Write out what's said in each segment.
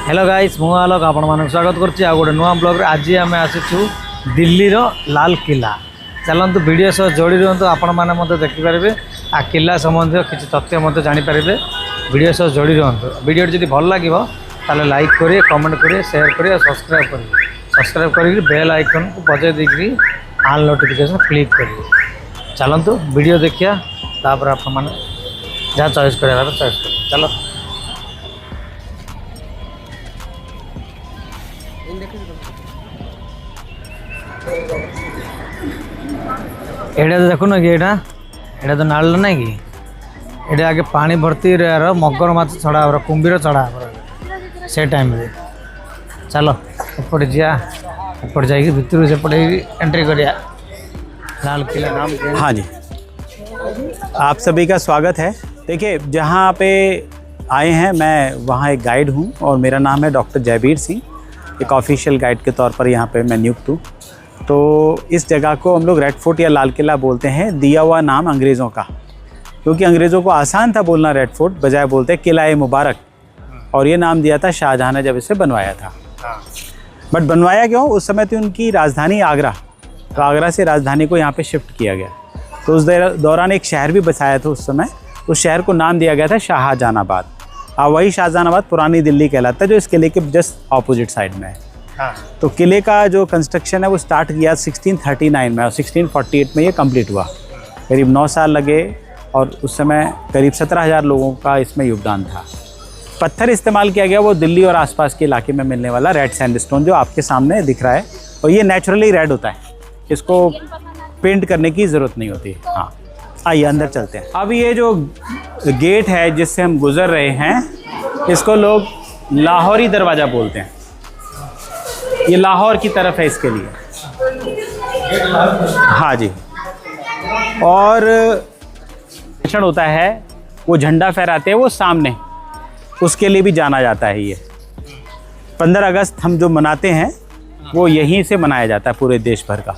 Hello guys मु आलोक आपण मानक स्वागत करछि आ गोटे नुआ ब्लॉग रे। आज आम आसीचु दिल्ली रो लाल किला। चलतु वीडियो सह जोड़ी रुहतु आपण माने मते देखि पारबे आ किला संबंधी किछि तथ्य मते जानि पारबे। वीडियो सह जोड़ी रुहतु। वीडियो जदि भल लागिवो ताले लाइक करिए, कमेंट करिए, शेयर करिए, सब्सक्राइब करिए। सब्सक्राइब करिक बेल आइकन को बजाय देकरी ऑल नोटिफिकेशन क्लिक करिए। चलतु वीडियो देखिया तापर आपण माने जहाँ चॉइस करिया चॉइस करिए। चलो एटा तो देखो ना कि एटा तो नाल ना कि एटा आगे पानी भर्ती यार मगर माछ छड़ा कुंभीर छड़ा से टाइम रे। चलो ऊपर जा, ऊपर जाइए भितर से एंट्री करिया। लाल किला नाम के। हाँ जी, आप सभी का स्वागत है। देखिए जहाँ पे आए हैं मैं वहाँ एक गाइड हूँ और मेरा नाम है डॉक्टर जयबीर सिंह। एक ऑफिशियल गाइड के तौर पर यहाँ पे मैं नियुक्त हूँ। तो इस जगह को हम लोग रेड फोर्ट या लाल किला बोलते हैं, दिया हुआ नाम अंग्रेज़ों का, क्योंकि अंग्रेज़ों को आसान था बोलना रेड फोर्ट, बजाय बोलते किला मुबारक। और ये नाम दिया था शाहजहाँ ने जब इसे बनवाया था। बट बनवाया क्यों? उस समय थी उनकी राजधानी आगरा, तो आगरा से राजधानी को यहाँ पे शिफ्ट किया गया। तो उस दौरान एक शहर भी बसाया था उस समय। उस शहर को नाम दिया गया था शाहजहानाबाद। वही शाहजहानाबाद पुरानी दिल्ली कहलाता है, जो इस किले के जस्ट ऑपोजिट साइड में है। तो किले का जो कंस्ट्रक्शन है वो स्टार्ट किया 1639 में और 1648 में ये कंप्लीट हुआ। करीब 9 साल लगे और उस समय करीब 17,000 लोगों का इसमें योगदान था। पत्थर इस्तेमाल किया गया वो दिल्ली और आसपास के इलाके में मिलने वाला रेड सैंडस्टोन, जो आपके सामने दिख रहा है। और ये नेचुरली रेड होता है, इसको पेंट करने की ज़रूरत नहीं होती। हाँ, आइए अंदर चलते हैं। अब ये जो गेट है जिससे हम गुज़र रहे हैं, इसको लोग लाहौरी दरवाज़ा बोलते हैं। ये लाहौर की तरफ है इसके लिए। हाँ जी। और क्षण होता है वो झंडा फहराते हैं वो सामने, उसके लिए भी जाना जाता है। ये 15 अगस्त हम जो मनाते हैं वो यहीं से मनाया जाता है पूरे देश भर का।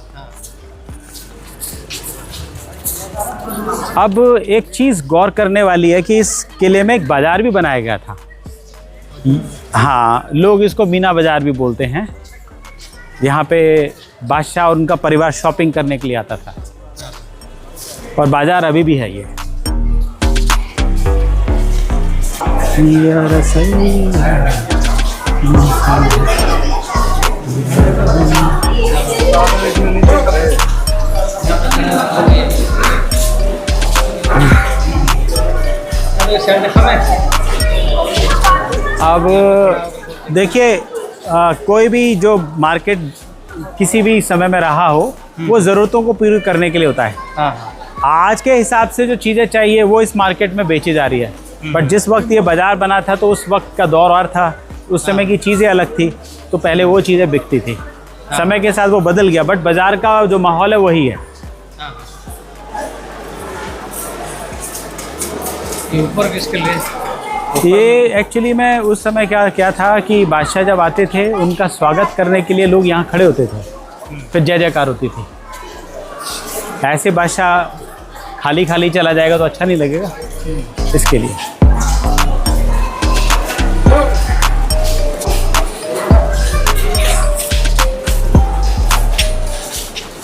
अब एक चीज़ गौर करने वाली है कि इस किले में एक बाज़ार भी बनाया गया था। हाँ, लोग इसको मीना बाज़ार भी बोलते हैं। यहाँ पे बादशाह और उनका परिवार शॉपिंग करने के लिए आता था, और बाज़ार अभी भी है ये। अब देखिए, कोई भी जो मार्केट किसी भी समय में रहा हो वो ज़रूरतों को पूरी करने के लिए होता है। आज के हिसाब से जो चीज़ें चाहिए वो इस मार्केट में बेची जा रही है। बट जिस वक्त ये बाज़ार बना था तो उस वक्त का दौर और था, उस समय की चीज़ें अलग थी, तो पहले वो चीज़ें बिकती थी। समय के साथ वो बदल गया, बट बाज़ार का जो माहौल है वही है। ऊपर किसके लिए? ये एक्चुअली में उस समय क्या था कि बादशाह जब आते थे उनका स्वागत करने के लिए लोग यहाँ खड़े होते थे, फिर जय जयकार होती थी। ऐसे बादशाह खाली खाली चला जाएगा तो अच्छा नहीं लगेगा, इसके लिए।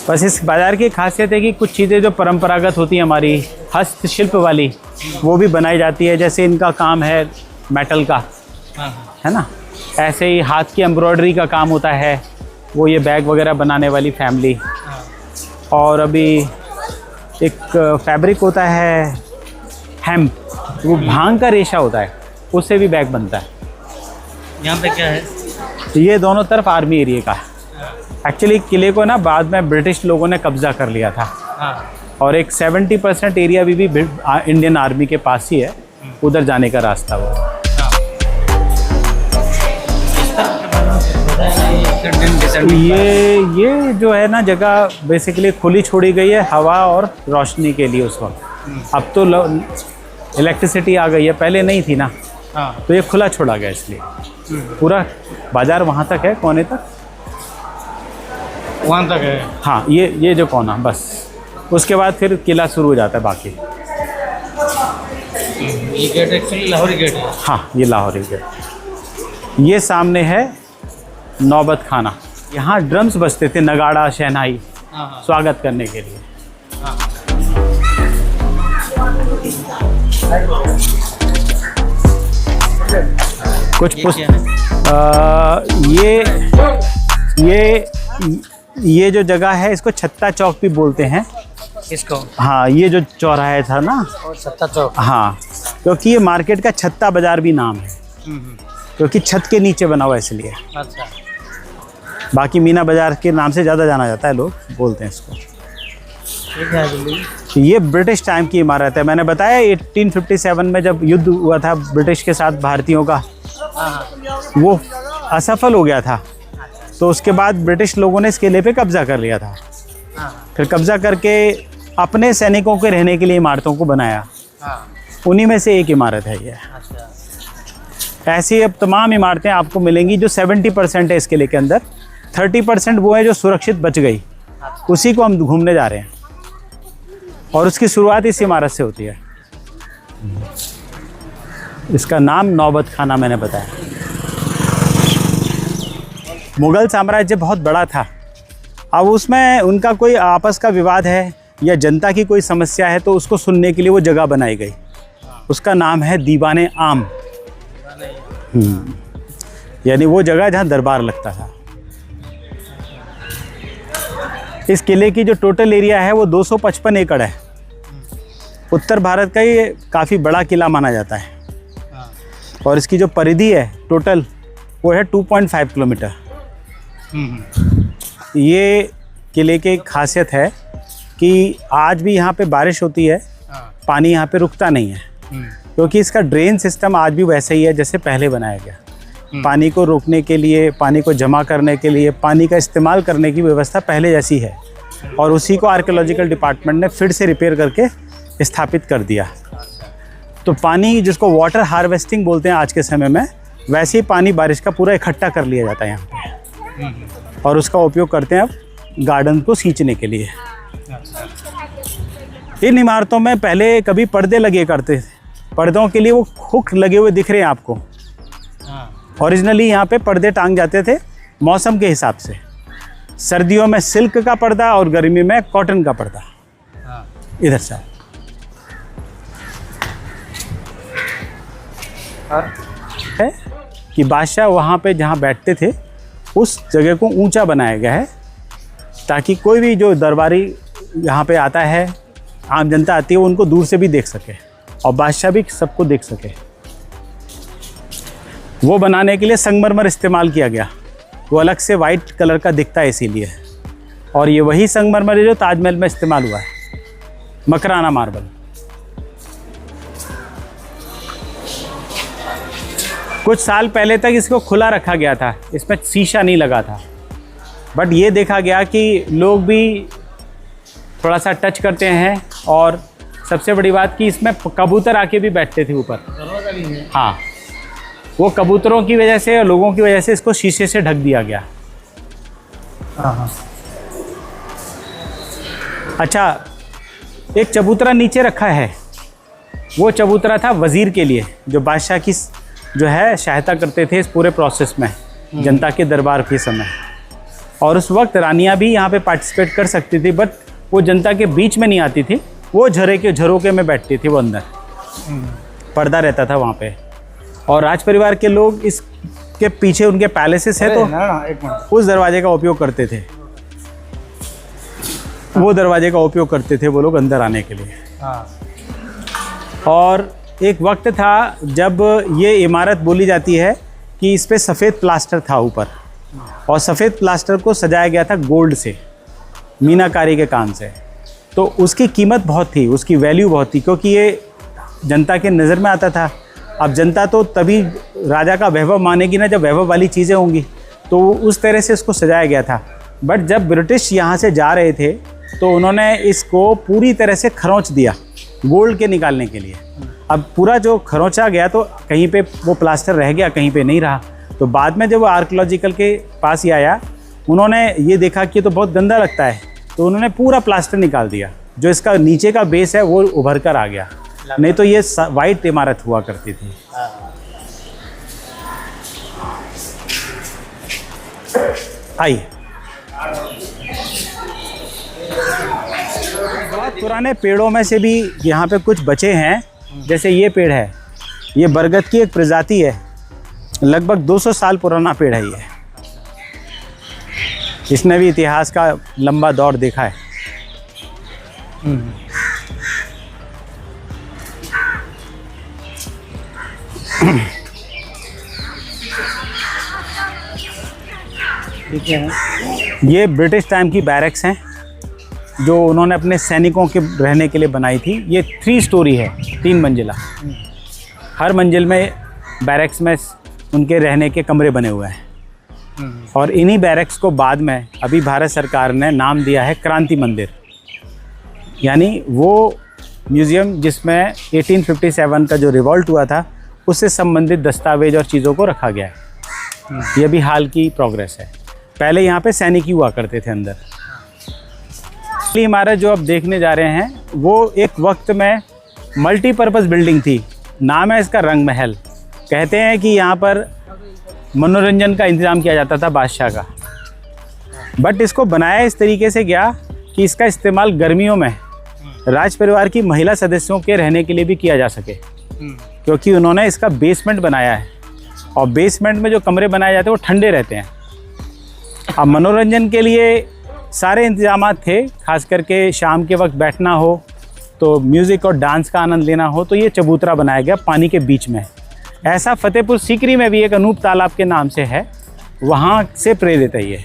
बस इस बाज़ार की खासियत है कि कुछ चीज़ें जो परंपरागत होती हैं हमारी हस्तशिल्प वाली, वो भी बनाई जाती है। जैसे इनका काम है मेटल का, है ना, ऐसे ही हाथ की एम्ब्रॉयडरी का काम होता है, वो ये बैग वगैरह बनाने वाली फैमिली। और अभी एक फैब्रिक होता है हेम्प, वो भांग का रेशा होता है, उससे भी बैग बनता है। यहाँ पे क्या है? ये दोनों तरफ आर्मी एरिया का है। एक्चुअली किले को ना बाद में ब्रिटिश लोगों ने कब्जा कर लिया था। और एक 70% एरिया भी इंडियन आर्मी के पास ही है, उधर जाने का रास्ता वो। ये जो है ना जगह बेसिकली खुली छोड़ी गई है हवा और रोशनी के लिए उस वक्त। अब तो इलेक्ट्रिसिटी आ गई है, पहले नहीं थी ना। तो ये खुला छोड़ा गया, इसलिए पूरा बाजार वहाँ तक है, कोने तक, वहाँ तक है। हाँ, ये जो कोना, बस उसके बाद फिर किला शुरू हो जाता है बाकी। ये गेट एक्चुअली लाहौरी गेट है। हाँ, ये लाहौरी गेट। ये सामने है नौबत खाना। यहाँ ड्रम्स बजते थे, नगाड़ा शहनाई, स्वागत करने के लिए। कुछ ये जो जगह है इसको छत्ता चौक भी बोलते हैं इसको। हाँ, ये जो चौराहे था ना, और छत्ता चौक। हाँ, क्योंकि ये मार्केट का छत्ता बाजार भी नाम है, क्योंकि छत के नीचे बना हुआ इसलिए। अच्छा। बाकी मीना बाजार के नाम से ज़्यादा जाना जाता है, लोग बोलते हैं इसको। ठीक है जल्दी। ये ब्रिटिश टाइम की इमारत है। मैंने बताया 1857 में जब युद्ध हुआ था ब्रिटिश के साथ भारतीयों का, वो असफल हो गया था, तो उसके बाद ब्रिटिश लोगों ने इस किले पे कब्जा कर लिया था। फिर कब्जा करके अपने सैनिकों के रहने के लिए इमारतों को बनाया। उन्हीं में से एक इमारत है ये। ऐसी अब तमाम इमारतें आपको मिलेंगी जो 70% है इस किले के अंदर। 30% वो है जो सुरक्षित बच गई, उसी को हम घूमने जा रहे हैं। और उसकी शुरुआत इस इमारत से होती है। इसका नाम नौबत खाना मैंने बताया। मुग़ल साम्राज्य बहुत बड़ा था। अब उसमें उनका कोई आपस का विवाद है या जनता की कोई समस्या है तो उसको सुनने के लिए वो जगह बनाई गई। उसका नाम है दीवाने आम। यानी वो जगह जहाँ दरबार लगता था। इस किले की जो टोटल एरिया है वो 255 एकड़ है। उत्तर भारत का ये काफ़ी बड़ा किला माना जाता है। और इसकी जो परिधि है टोटल वो है 2.5 किलोमीटर। ये किले की एक खासियत है कि आज भी यहाँ पे बारिश होती है, पानी यहाँ पे रुकता नहीं है, क्योंकि इसका ड्रेन सिस्टम आज भी वैसे ही है जैसे पहले बनाया गया। पानी को रोकने के लिए, पानी को जमा करने के लिए, पानी का इस्तेमाल करने की व्यवस्था पहले जैसी है। और उसी को आर्कियोलॉजिकल डिपार्टमेंट ने फिर से रिपेयर करके स्थापित कर दिया। तो पानी जिसको वाटर हार्वेस्टिंग बोलते हैं आज के समय में, वैसे ही पानी बारिश का पूरा इकट्ठा कर लिया जाता है यहाँ पे। और उसका उपयोग करते हैं अब गार्डन को सींचने के लिए। इन इमारतों में पहले कभी पर्दे लगे करते थे। पर्दों के लिए वो हुक लगे हुए दिख रहे हैं आपको। ओरिजिनली यहाँ पे पर्दे टांग जाते थे मौसम के हिसाब से। सर्दियों में सिल्क का पर्दा और गर्मी में कॉटन का पर्दा। इधर से है कि बादशाह वहाँ पे जहाँ बैठते थे उस जगह को ऊंचा बनाया गया है, ताकि कोई भी जो दरबारी यहाँ पे आता है, आम जनता आती है, वो उनको दूर से भी देख सके और बादशाह भी सबको देख सके। वो बनाने के लिए संगमरमर इस्तेमाल किया गया। वो अलग से वाइट कलर का दिखता है इसीलिए। और ये वही संगमरमर है जो ताजमहल में इस्तेमाल हुआ है, मकराना मार्बल। कुछ साल पहले तक इसको खुला रखा गया था, इसमें शीशा नहीं लगा था। बट ये देखा गया कि लोग भी थोड़ा सा टच करते हैं, और सबसे बड़ी बात कि इसमें कबूतर आके भी बैठते थे ऊपर। हाँ, वो कबूतरों की वजह से और लोगों की वजह से इसको शीशे से ढक दिया गया। अच्छा, एक चबूतरा नीचे रखा है। वो चबूतरा था वज़ीर के लिए, जो बादशाह की जो है सहायता करते थे इस पूरे प्रोसेस में, जनता के दरबार के समय। और उस वक्त रानियां भी यहाँ पे पार्टिसिपेट कर सकती थी, बट वो जनता के बीच में नहीं आती थी। वो झरोके में बैठती थी, वो अंदर पर्दा रहता था वहाँ पे। और राज परिवार के लोग इसके पीछे उनके पैलेसेस है, तो उस दरवाजे का उपयोग करते थे। वो दरवाजे का उपयोग करते थे वो लोग अंदर आने के लिए। और एक वक्त था जब ये इमारत बोली जाती है कि इस पे सफ़ेद प्लास्टर था ऊपर, और सफ़ेद प्लास्टर को सजाया गया था गोल्ड से, मीनाकारी के काम से। तो उसकी कीमत बहुत थी, उसकी वैल्यू बहुत थी, क्योंकि ये जनता के नज़र में आता था। अब जनता तो तभी राजा का वैभव मानेगी ना जब वैभव वाली चीज़ें होंगी, तो उस तरह से इसको सजाया गया था। बट जब ब्रिटिश यहाँ से जा रहे थे तो उन्होंने इसको पूरी तरह से खरोंच दिया गोल्ड के निकालने के लिए। अब पूरा जो खरोंचा गया तो कहीं पे वो प्लास्टर रह गया, कहीं पे नहीं रहा। तो बाद में जब वो आर्कियोलॉजिकल के पास ही आया, उन्होंने ये देखा कि ये तो बहुत गंदा लगता है, तो उन्होंने पूरा प्लास्टर निकाल दिया। जो इसका नीचे का बेस है वो उभर कर आ गया, नहीं तो ये वाइट इमारत हुआ करती थी। आइए। बहुत पुराने पेड़ों में से भी यहाँ पे कुछ बचे हैं। जैसे ये पेड़ है, ये बरगद की एक प्रजाति है, लगभग 200 साल पुराना पेड़ है ये। इसने भी इतिहास का लंबा दौर देखा है। ये ब्रिटिश टाइम की बैरक्स हैं जो उन्होंने अपने सैनिकों के रहने के लिए बनाई थी। ये 3 स्टोरी है, 3 मंजिला। हर मंजिल में बैरक्स में उनके रहने के कमरे बने हुए हैं। और इन्हीं बैरक्स को बाद में अभी भारत सरकार ने नाम दिया है क्रांति मंदिर, यानी वो म्यूज़ियम जिसमें 1857 का जो रिवॉल्ट हुआ था उससे संबंधित दस्तावेज और चीज़ों को रखा गया है। ये भी हाल की प्रोग्रेस है। पहले यहाँ पे सैनिक ही हुआ करते थे अंदर। असली इमारत जो अब देखने जा रहे हैं वो एक वक्त में मल्टीपर्पज़ बिल्डिंग थी। नाम है इसका रंग महल। कहते हैं कि यहाँ पर मनोरंजन का इंतज़ाम किया जाता था बादशाह का, बट इसको बनाया इस तरीके से गया कि इसका इस्तेमाल गर्मियों में राज परिवार की महिला सदस्यों के रहने के लिए भी किया जा सके, क्योंकि उन्होंने इसका बेसमेंट बनाया है और बेसमेंट में जो कमरे बनाए जाते हैं वो ठंडे रहते हैं। अब मनोरंजन के लिए सारे इंतजाम थे, खास करके शाम के वक्त बैठना हो तो म्यूज़िक और डांस का आनंद लेना हो तो ये चबूतरा बनाया गया पानी के बीच में। ऐसा फतेहपुर सीकरी में भी एक अनूप तालाब के नाम से है, वहाँ से प्रेरित है ये।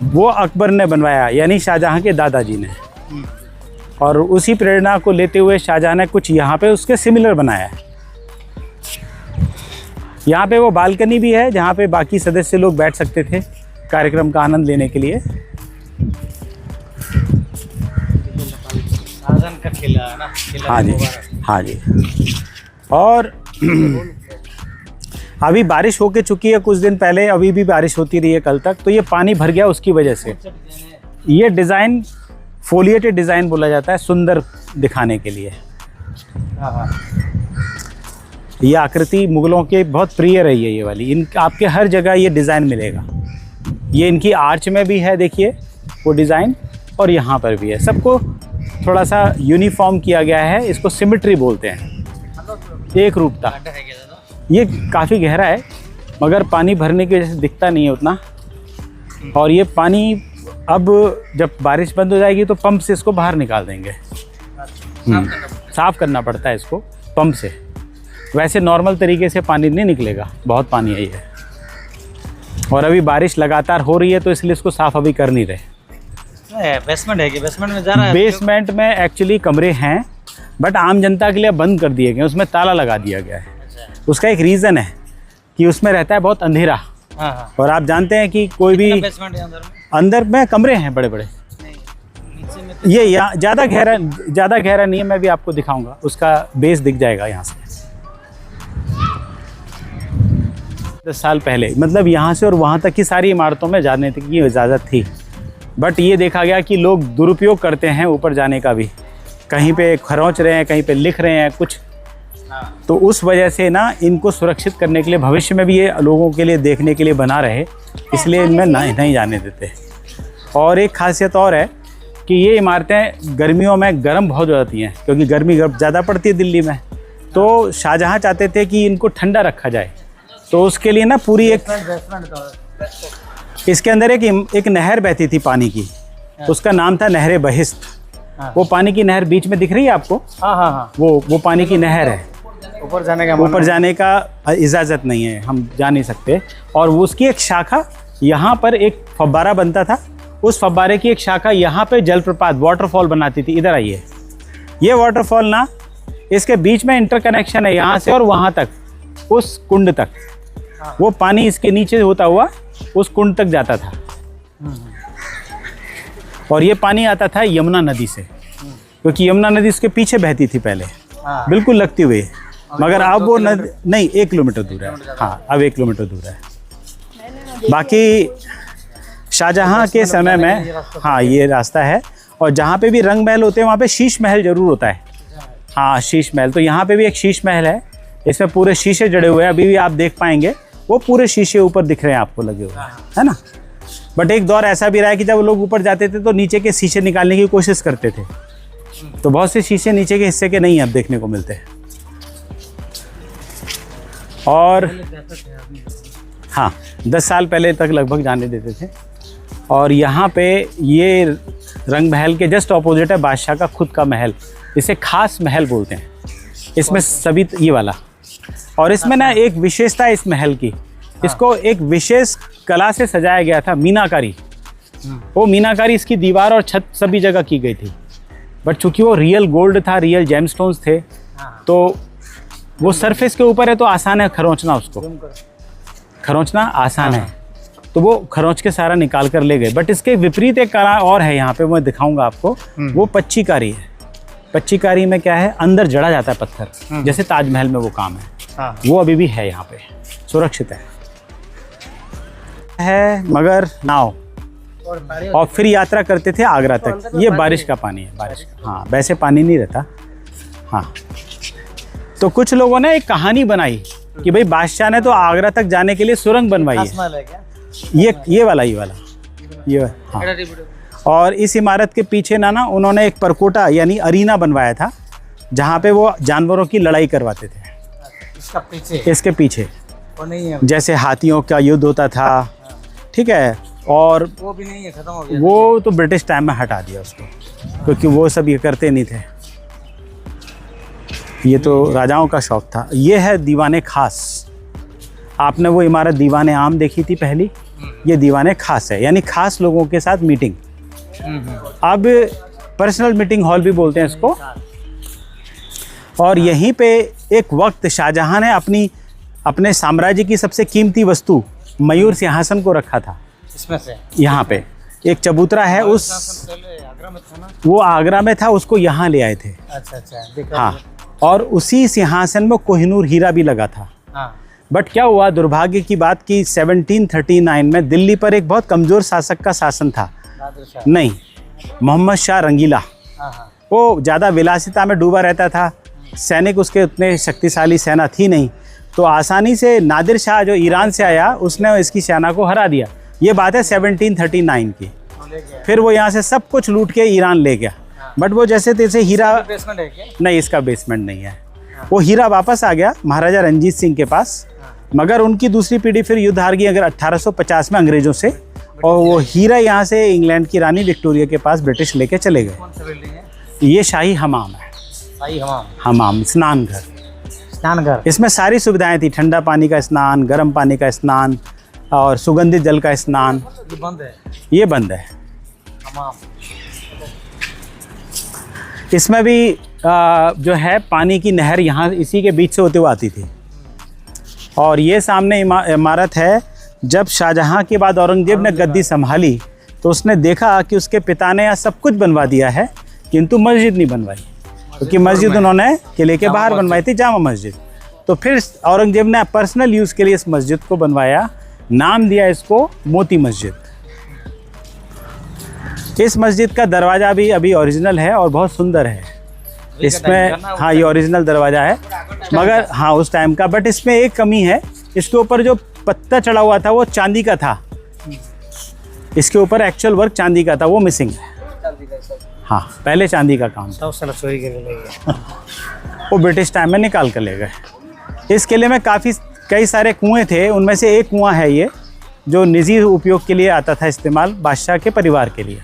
वो अकबर ने बनवाया, यानी शाहजहाँ के दादाजी ने, और उसी प्रेरणा को लेते हुए शाहजहाँ ने कुछ यहाँ पे उसके सिमिलर बनाया है। यहाँ पे वो बालकनी भी है जहाँ पे बाकी सदस्य लोग बैठ सकते थे कार्यक्रम का आनंद लेने के लिए। शाहजहां का किला है ना? हाँ जी, हाँ जी। और अभी बारिश होके चुकी है कुछ दिन पहले, अभी भी बारिश होती रही है कल तक, तो ये पानी भर गया उसकी वजह से। ये डिज़ाइन फोलिएटेड डिज़ाइन बोला जाता है, सुंदर दिखाने के लिए। ये आकृति मुगलों के बहुत प्रिय रही है ये वाली। इन आपके हर जगह ये डिज़ाइन मिलेगा। ये इनकी आर्च में भी है, देखिए वो डिज़ाइन, और यहाँ पर भी है। सबको थोड़ा सा यूनिफॉर्म किया गया है, इसको सिमेट्री बोलते हैं, एक रूपता। ये काफ़ी गहरा है मगर पानी भरने की वजह से दिखता नहीं है उतना। और ये पानी अब जब बारिश बंद हो जाएगी तो पंप से इसको बाहर निकाल देंगे। साफ़ करना पड़ता है इसको पंप से, वैसे नॉर्मल तरीके से पानी नहीं निकलेगा, बहुत पानी है ये। और अभी बारिश लगातार हो रही है तो इसलिए इसको साफ़ अभी कर नहीं रहे। बेसमेंट है कि बेसमेंट में जा रहा है? बेसमेंट में एक्चुअली कमरे हैं बट आम जनता के लिए बंद कर दिए गए, उसमें ताला लगा दिया गया है। उसका एक रीज़न है कि उसमें रहता है बहुत अंधेरा। हाँ। और आप जानते हैं कि कोई भी बेसमेंट है अंदर में कमरे हैं बड़े बड़े। ये यहाँ ज़्यादा गहरा नहीं है, मैं भी आपको दिखाऊंगा, उसका बेस दिख जाएगा यहाँ से। 10 साल पहले मतलब यहाँ से और वहाँ तक की सारी इमारतों में जाने की इजाज़त थी, बट ये देखा गया कि लोग दुरुपयोग करते हैं ऊपर जाने का भी, कहीं पे खरोंच रहे हैं, कहीं पे लिख रहे हैं कुछ। तो उस वजह से ना इनको सुरक्षित करने के लिए भविष्य में भी ये लोगों के लिए देखने के लिए बना रहे, इसलिए इनमें नहीं जाने देते। और एक खासियत और है कि ये इमारतें गर्मियों में गर्म बहुत हो जाती हैं, क्योंकि गर्मी ज़्यादा पड़ती है दिल्ली में। तो शाहजहाँ चाहते थे कि इनको ठंडा रखा जाए, तो उसके लिए ना पूरी इसके अंदर एक नहर बहती थी पानी की, उसका नाम था नहर बहिश्त। वो पानी की नहर बीच में दिख रही है आपको? हाँ। वो पानी की नहर है। ऊपर जाने का इजाज़त नहीं है, हम जा नहीं सकते। और वो उसकी एक शाखा, यहाँ पर एक फव्वारा बनता था, उस फव्वारे की एक शाखा यहाँ पे जलप्रपात वाटरफॉल बनाती थी। इधर आइए, ये वाटरफॉल ना इसके बीच में इंटरकनेक्शन है यहाँ से और वहाँ तक, उस कुंड तक। वो पानी इसके नीचे होता हुआ उस कुंड तक जाता था। और ये पानी आता था यमुना नदी से, क्योंकि यमुना नदी उसके पीछे बहती थी पहले, बिल्कुल लगती हुई, मगर अब वो नदी नहीं 1 किलोमीटर दूर है। हाँ, अब 1 किलोमीटर दूर है। बाकी शाहजहाँ के समय में हाँ ये रास्ता है। और जहाँ पे भी रंग महल होते हैं वहाँ पे शीश महल ज़रूर होता है। हाँ, शीश महल। तो यहाँ पे भी एक शीश महल है, इसमें पूरे शीशे जड़े हुए हैं, अभी भी आप देख पाएंगे वो पूरे शीशे ऊपर दिख रहे हैं आपको लगे हुए, है ना। बट एक दौर ऐसा भी रहा है कि जब लोग ऊपर जाते थे तो नीचे के शीशे निकालने की कोशिश करते थे, तो बहुत से शीशे नीचे के हिस्से के नहीं अब देखने को मिलते हैं। और हाँ, 10 साल पहले तक लगभग जाने देते थे। और यहाँ पे ये रंग महल के जस्ट ऑपोजिट है बादशाह का खुद का महल, इसे खास महल बोलते हैं। इसमें सभी ये वाला, और इसमें ना एक विशेषता है इस महल की, इसको एक विशेष कला से सजाया गया था, मीनाकारी। वो मीनाकारी इसकी दीवार और छत सभी जगह की गई थी, बट चूंकि वो रियल गोल्ड था, रियल जेमस्टोन्स थे, तो वो सरफेस के ऊपर है तो आसान है खरोंचना, उसको खरोंचना आसान है, तो वो खरोंच के सारा निकाल कर ले गए। बट इसके विपरीत एक कला और है यहाँ पे, मैं दिखाऊंगा आपको, वो पच्चीकारी है। पच्चीकारी में क्या है, अंदर जड़ा जाता है पत्थर, जैसे ताजमहल में वो काम है, वो अभी भी है यहाँ पे, सुरक्षित है। मगर नाव, और फिर यात्रा करते थे आगरा तक। ये बारिश का पानी है, बारिश का, हाँ, वैसे पानी नहीं रहता। हाँ, तो कुछ लोगों ने एक कहानी बनाई कि भाई बादशाह ने तो आगरा तक जाने के लिए सुरंग बनवाई है, ये वाला ये, हाँ। और इस इमारत के पीछे ना उन्होंने एक परकोटा यानी अरीना बनवाया था, जहाँ पे वो जानवरों की लड़ाई करवाते थे। इसके पीछे वो नहीं है, जैसे हाथियों का युद्ध होता था, ठीक है। और वो भी नहीं है, खत्म हो गया, वो तो ब्रिटिश टाइम में हटा दिया उसको, क्योंकि वो सब ये करते नहीं थे। ये तो राजाओं का शौक था। ये है दीवाने खास। आपने वो इमारत दीवाने आम देखी थी पहली, ये दीवाने खास है, यानी खास लोगों के साथ मीटिंग। अब पर्सनल मीटिंग हॉल भी बोलते हैं इसको। और यहीं पे एक वक्त शाहजहां ने अपने साम्राज्य की सबसे कीमती वस्तु मयूर सिंहासन को रखा था। इसमें से यहाँ पे एक चबूतरा है, उस वो आगरा में था, उसको यहाँ ले आए थे। अच्छा, हाँ। और उसी सिंहासन में कोहिनूर हीरा भी लगा था। बट क्या हुआ, दुर्भाग्य की बात कि 1739 में दिल्ली पर एक बहुत कमज़ोर शासक का शासन था। नहीं, मोहम्मद शाह रंगीला। वो ज़्यादा विलासिता में डूबा रहता था, सैनिक उसके उतने शक्तिशाली सेना थी नहीं, तो आसानी से नादिर शाह जो ईरान से आया, उसने इसकी सेना को हरा दिया। ये बात है 1739 की। फिर वो यहाँ से सब कुछ लूट के ईरान ले गया। बट वो जैसे तैसे हीरा, नहीं, इसका बेसमेंट नहीं है। वो हीरा वापस आ गया महाराजा रंजीत सिंह के पास, मगर उनकी दूसरी पीढ़ी फिर युद्ध हार गई अगर 1850 में अंग्रेजों से, और वो हीरा यहाँ से इंग्लैंड की रानी विक्टोरिया के पास ब्रिटिश लेके चले गए। ये शाही हमाम है, शाही हमाम, स्नान घर। इसमें सारी सुविधाएं थी, ठंडा पानी का स्नान, गर्म पानी का स्नान और सुगंधित जल का स्नान। ये बंद है। इसमें भी जो है पानी की नहर यहाँ इसी के बीच से होते हुए आती थी। और ये सामने इमारत है, जब शाहजहां के बाद औरंगजेब ने गद्दी संभाली तो उसने देखा कि उसके पिता ने यहाँ सब कुछ बनवा दिया है, किंतु मस्जिद नहीं बनवाई, क्योंकि मस्जिद उन्होंने किले के बाहर बनवाई थी, जामा मस्जिद। तो फिर औरंगजेब ने पर्सनल यूज़ के लिए इस मस्जिद को बनवाया, नाम दिया इसको मोती मस्जिद। इस मस्जिद का दरवाज़ा भी अभी ओरिजिनल है और बहुत सुंदर है। इसमें, हाँ, ये ओरिजिनल दरवाज़ा है, मगर हाँ उस टाइम का। बट इसमें एक कमी है, इसके ऊपर जो पत्ता चढ़ा हुआ था वो चांदी का था। इसके ऊपर एक्चुअल वर्क चांदी का था, वो मिसिंग है। हाँ, पहले चांदी का काम था, वो ब्रिटिश टाइम में निकाल कर ले गए। इस किले में कई सारे कुएं थे, उनमें से एक कुआं है ये, जो निजी उपयोग के लिए आता था इस्तेमाल, बादशाह के परिवार के लिए।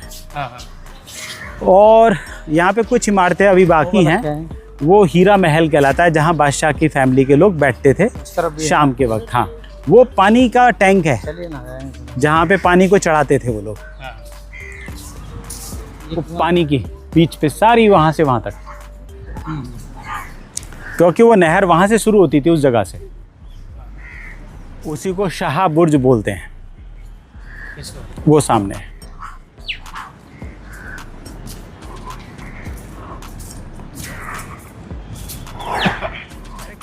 और यहाँ पे कुछ इमारतें अभी बाकी हैं, वो हीरा महल कहलाता है, जहाँ बादशाह की फैमिली के लोग बैठते थे शाम के वक्त। हाँ, वो पानी का टैंक है, जहाँ पे पानी को चढ़ाते थे वो लोग। वो पानी की बीच पे सारी वहाँ से वहाँ तक, क्योंकि वो नहर वहाँ से शुरू होती थी उस जगह से। उसी को शाह बुर्ज बोलते हैं, वो सामने है।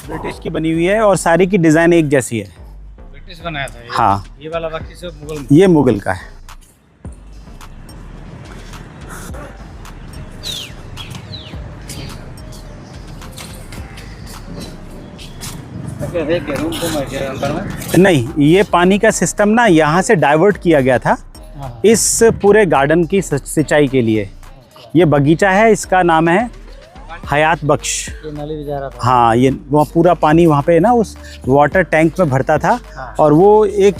ब्रिटिश की बनी हुई है और सारी की डिज़ाइन एक जैसी है। ब्रिटिश बनाया था ये? हाँ, ये वाला बाकी सब मुगल, ये मुगल का है। नहीं, ये पानी का सिस्टम ना यहाँ से डाइवर्ट किया गया था इस पूरे गार्डन की सिंचाई के लिए। ये बगीचा है, इसका नाम है हयात बख्श। ये नाली भी जा रहा था। हाँ, ये वहाँ पूरा पानी वहाँ पे ना उस वाटर टैंक में भरता था। और वो एक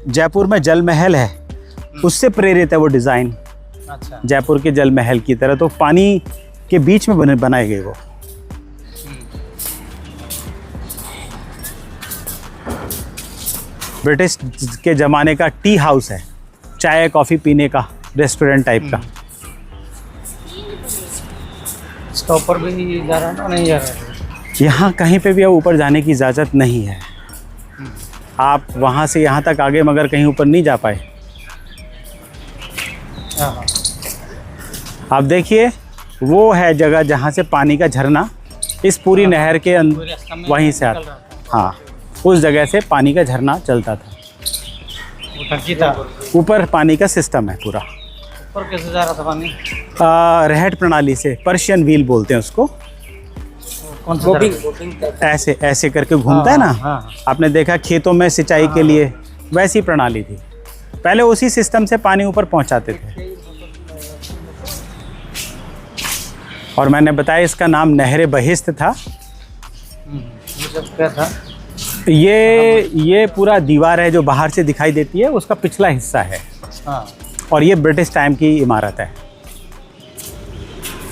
जयपुर में जल महल है, उससे प्रेरित है वो डिज़ाइन। अच्छा। जयपुर के जल महल की तरह, तो पानी के बीच में बनाए गए वो। ब्रिटिश के ज़माने का टी हाउस है, चाय कॉफ़ी पीने का रेस्टोरेंट टाइप का। इसका ऊपर भी जा रहा है ना? नहीं जा रहा है। यहाँ कहीं पे भी अब ऊपर जाने की इजाज़त नहीं है। आप वहाँ से यहाँ तक आगे मगर कहीं ऊपर नहीं जा पाए। आप देखिए, वो है जगह जहाँ से पानी का झरना इस पूरी नहर के वहीं से आता। हाँ, उस जगह से पानी का झरना चलता था। वो टंकी था, ऊपर पानी का सिस्टम है पूरा। ऊपर कैसे जा रहा था पानी? रहट प्रणाली से, पर्शियन व्हील बोलते हैं उसको। कौन सा तरफ? ऐसे ऐसे करके घूमता है ना। हाँ। आपने देखा खेतों में सिंचाई के लिए वैसी प्रणाली थी। पहले उसी सिस्टम से पानी ऊपर पहुंचाते थे। और मैंने बताया इसका नाम नहरे बहिश्त था। ये सब क्या था? ये पूरा दीवार है जो बाहर से दिखाई देती है, उसका पिछला हिस्सा है। हाँ। और ये ब्रिटिश टाइम की इमारत है।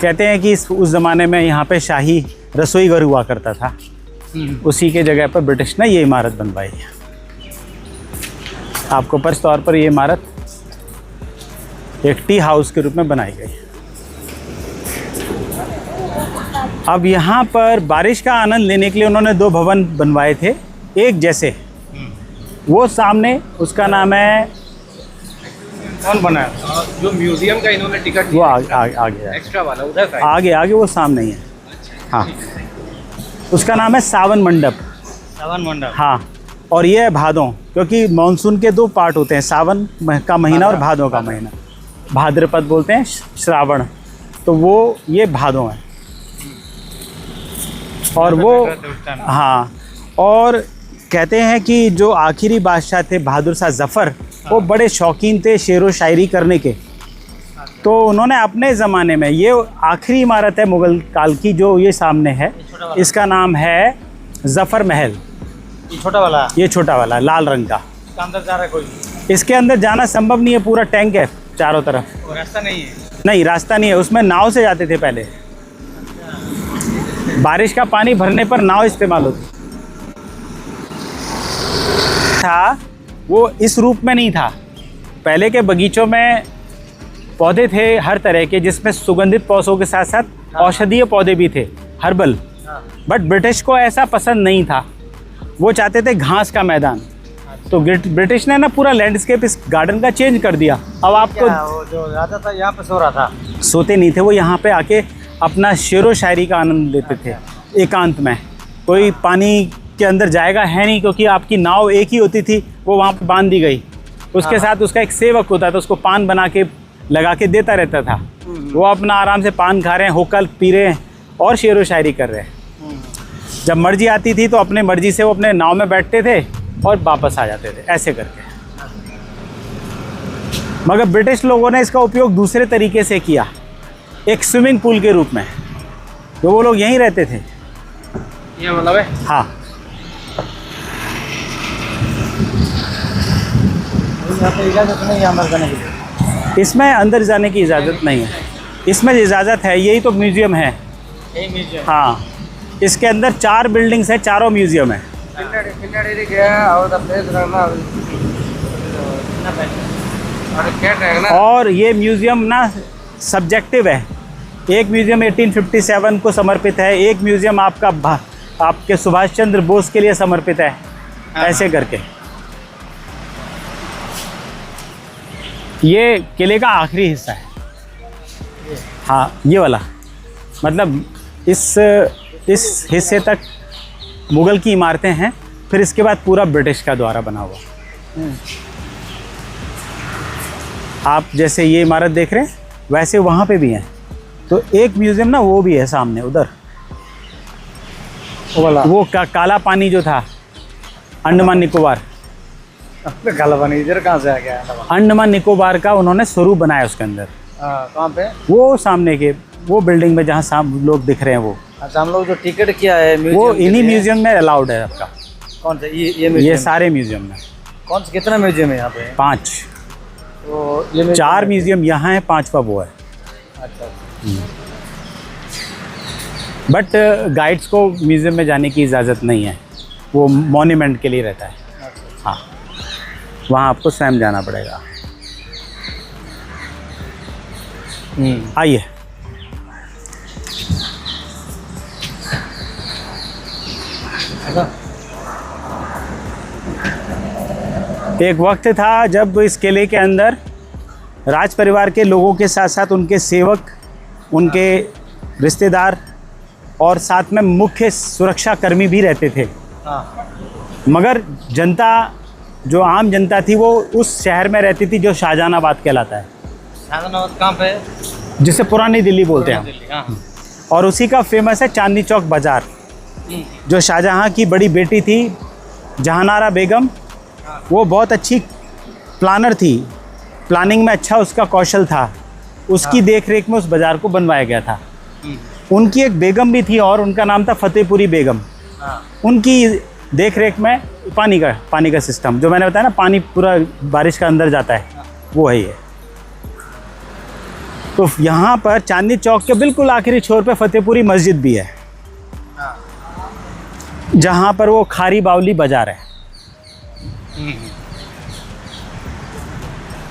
कहते हैं कि उस ज़माने में यहाँ पे शाही रसोई घर हुआ करता था। उसी के जगह पर ब्रिटिश ने ये इमारत बनवाई है। आपको पर तौर पर ये इमारत एक टी हाउस के रूप में बनाई गई। अब यहाँ पर बारिश का आनंद लेने के लिए उन्होंने 2 भवन बनवाए थे एक जैसे। वो सामने, उसका नाम है, कौन बनाया? जो म्यूजियम का इन्होंने टिकट वो आगे एक्स्ट्रा वाला उधर का? आगे वो सामने ही है। हाँ, उसका नाम है सावन मंडप। सावन मंडप। हाँ, और ये है भादों, क्योंकि मानसून के 2 पार्ट होते हैं, सावन का महीना और भादों का महीना। भाद्रपद बोलते हैं, श्रावण, तो वो ये भादों है। और वो, हाँ, और कहते हैं कि जो आखिरी बादशाह थे बहादुर शाह जफ़र, वो बड़े शौकीन थे शेर व शायरी करने के। तो उन्होंने अपने ज़माने में, ये आखिरी इमारत है मुग़ल काल की जो ये सामने है, इसका नाम है ज़फ़र महल। ये छोटा वाला? ये छोटा वाला लाल रंग का। इसका अंदर जा रहा है कोई? इसके अंदर जाना संभव नहीं है, पूरा टैंक है चारों तरफ। रास्ता नहीं है? नहीं, रास्ता नहीं है। उसमें नाव से जाते थे पहले। बारिश का पानी भरने पर नाव इस्तेमाल होती था। वो इस रूप में नहीं था। पहले के बगीचों में पौधे थे हर तरह के, जिसमें सुगंधित पौधों के साथ साथ औषधीय पौधे भी थे, हर्बल। बट ब्रिटिश को ऐसा पसंद नहीं था। वो चाहते थे घास का मैदान। तो ब्रिटिश ने ना पूरा लैंडस्केप इस गार्डन का चेंज कर दिया। अब आपको, वो जो राजा था यहाँ पे सो रहा था? सोते नहीं थे, वो यहाँ पे आके अपना शेर व शायरी का आनंद लेते थे एकांत में। कोई पानी के अंदर जाएगा है नहीं, क्योंकि आपकी नाव एक ही होती थी, वो वहाँ पे बांध दी गई। उसके साथ उसका एक सेवक होता था, उसको पान बना के लगा के देता रहता था। वो अपना आराम से पान खा रहे हैं, होकल पी रहे हैं और शेर व शायरी कर रहे हैं। जब मर्जी आती थी तो अपने मर्जी से वो अपने नाव में बैठते थे और वापस आ जाते थे, ऐसे करके। मगर ब्रिटिश लोगों ने इसका उपयोग दूसरे तरीके से किया, एक स्विमिंग पूल के रूप में। तो वो लोग यहीं रहते थे। ये मतलब है? हाँ, यहाँ पे इजाज़त नहीं है अंदर जाने की? इसमें अंदर जाने की इजाज़त नहीं है। इसमें इजाज़त है, यही तो म्यूज़ियम है। यही म्यूजियम? हाँ, इसके अंदर 4 बिल्डिंग्स है, चारों म्यूज़ियम है। और ये म्यूज़ियम ना सब्जेक्टिव है। एक म्यूज़ियम 1857 को समर्पित है, एक म्यूज़ियम आपके सुभाष चंद्र बोस के लिए समर्पित है, ऐसे करके। ये किले का आखिरी हिस्सा है। हाँ, ये वाला, मतलब इस हिस्से तक मुग़ल की इमारतें हैं, फिर इसके बाद पूरा ब्रिटिश का द्वारा बना हुआ। आप जैसे ये इमारत देख रहे हैं, वैसे वहाँ पे भी हैं। तो एक म्यूज़ियम ना वो भी है सामने उधर, वो काला पानी जो था, अंडमान निकोबार। गलबनी इधर कहाँ से आ गया अंडमान निकोबार का उन्होंने स्वरूप बनाया उसके अंदर। कहाँ पे? वो सामने के वो बिल्डिंग में जहाँ लोग दिख रहे हैं वो। अच्छा, हम लोग जो टिकट किया है वो इन्हीं म्यूजियम में अलाउड है आपका। कौन सा? ये ये सारे म्यूजियम में। कौन सा? कितना म्यूजियम है यहाँ पे? 5। तो ये 4 म्यूजियम यहाँ है, 5वां वो है। अच्छा। बट गाइड्स को म्यूजियम में जाने की इजाज़त नहीं है, वो मॉन्यूमेंट के लिए रहता है। हाँ, वहाँ आपको स्वयं जाना पड़ेगा। आइए। एक वक्त था जब इस किले के अंदर राज परिवार के लोगों के साथ साथ उनके सेवक, उनके रिश्तेदार और साथ में मुख्य सुरक्षा कर्मी भी रहते थे। मगर जनता, जो आम जनता थी, वो उस शहर में रहती थी जो शाहजहानाबाद कहलाता है। शाहजहानाबाद कहाँ पे? जिसे पुरानी दिल्ली बोलते हैं। और उसी का फेमस है चांदनी चौक बाज़ार, जो शाहजहां की बड़ी बेटी थी जहानारा बेगम, वो बहुत अच्छी प्लानर थी, प्लानिंग में अच्छा उसका कौशल था, उसकी देखरेख में उस बाज़ार को बनवाया गया था। उनकी एक बेगम भी थी और उनका नाम था फतेहपुरी बेगम। उनकी देखरेख में पानी का सिस्टम, जो मैंने बताया ना, पानी पूरा बारिश का अंदर जाता है, वो है ये। तो यहाँ पर चांदनी चौक के बिल्कुल आखिरी छोर पे फतेहपुरी मस्जिद भी है, जहाँ पर वो खारी बावली बाज़ार है।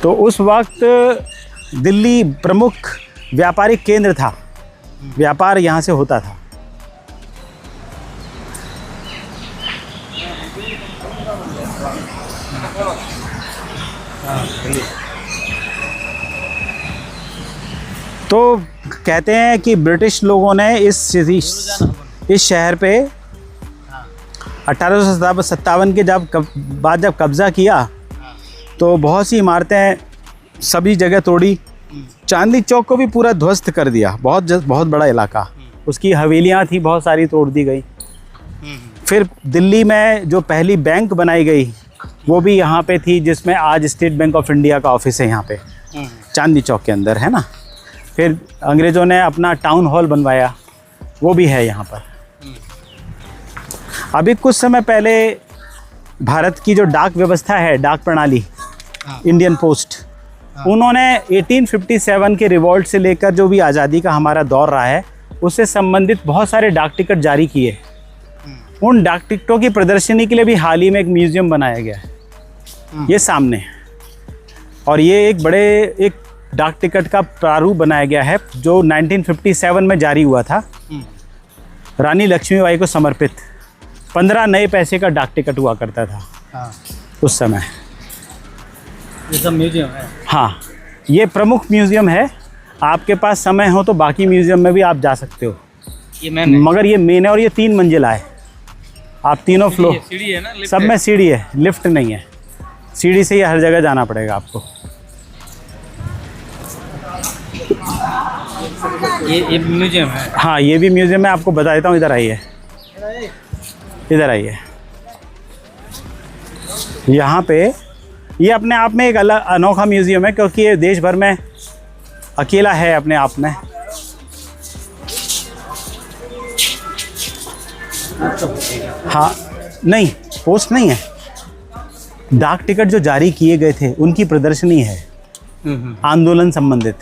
तो उस वक्त दिल्ली प्रमुख व्यापारिक केंद्र था, व्यापार यहाँ से होता था। तो कहते हैं कि ब्रिटिश लोगों ने इस शहर पे 1857 के बाद जब कब्ज़ा किया तो बहुत सी इमारतें सभी जगह तोड़ी, चांदनी चौक को भी पूरा ध्वस्त कर दिया। बहुत बड़ा इलाका, उसकी हवेलियाँ थी, बहुत सारी तोड़ दी गई। फिर दिल्ली में जो पहली बैंक बनाई गई वो भी यहाँ पे थी, जिसमें आज स्टेट बैंक ऑफ इंडिया का ऑफिस है यहाँ पे चांदनी चौक के अंदर, है ना। फिर अंग्रेज़ों ने अपना टाउन हॉल बनवाया, वो भी है यहाँ पर। अभी कुछ समय पहले भारत की जो डाक व्यवस्था है, डाक प्रणाली, इंडियन पोस्ट, उन्होंने 1857 के रिवॉल्ट से लेकर जो भी आज़ादी का हमारा दौर रहा है, उससे संबंधित बहुत सारे डाक टिकट जारी किए। उन डाक टिकटों की प्रदर्शनी के लिए भी हाल ही में एक म्यूज़ियम बनाया गया है, ये सामने। और ये एक डाक टिकट का प्रारूप बनाया गया है जो 1957 में जारी हुआ था, रानी लक्ष्मीबाई को समर्पित। 15 नए पैसे का डाक टिकट हुआ करता था उस समय। ये सब म्यूजियम है? हाँ, ये प्रमुख म्यूज़ियम है। आपके पास समय हो तो बाकी म्यूज़ियम में भी आप जा सकते हो। ये मेन है? मगर ये मेन है और ये 3 मंजिला है। आप तीनों फ्लोर, सीढ़ी है ना? सब में सीढ़ी है, लिफ्ट नहीं है। सीढ़ी से ही हर जगह जाना पड़ेगा आपको। ये म्यूजियम है? हाँ, ये भी म्यूज़ियम है, आपको बता देता हूँ। इधर आइए, इधर आइए। यहाँ पे ये अपने आप में एक अलग अनोखा म्यूज़ियम है, क्योंकि ये देश भर में अकेला है अपने आप में। हाँ, नहीं, पोस्ट नहीं है, डाक टिकट जो जारी किए गए थे उनकी प्रदर्शनी है, आंदोलन संबंधित।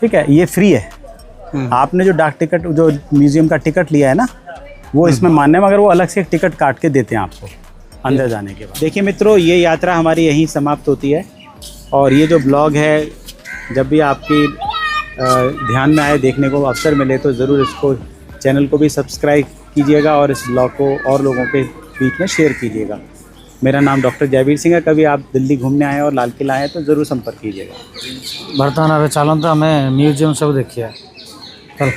ठीक है, ये फ्री है। आपने जो डाक टिकट, जो म्यूज़ियम का टिकट लिया है ना, वो इसमें मान्य है, मगर वो अलग से एक टिकट काट के देते हैं आपको अंदर जाने के बाद। देखिए मित्रों, ये यात्रा हमारी यहीं समाप्त होती है। और ये जो ब्लॉग है, जब भी आपकी ध्यान में आए, देखने को अवसर मिले, तो ज़रूर इसको, चैनल को भी सब्सक्राइब कीजिएगा और इस ब्लॉग को और लोगों के बीच में शेयर कीजिएगा। मेरा नाम डॉक्टर जयवीर सिंह है। कभी आप दिल्ली घूमने आए और लाल किला आए तो ज़रूर संपर्क कीजिएगा। बर्तमान चलते हमें म्यूजियम सब देखिए। चल।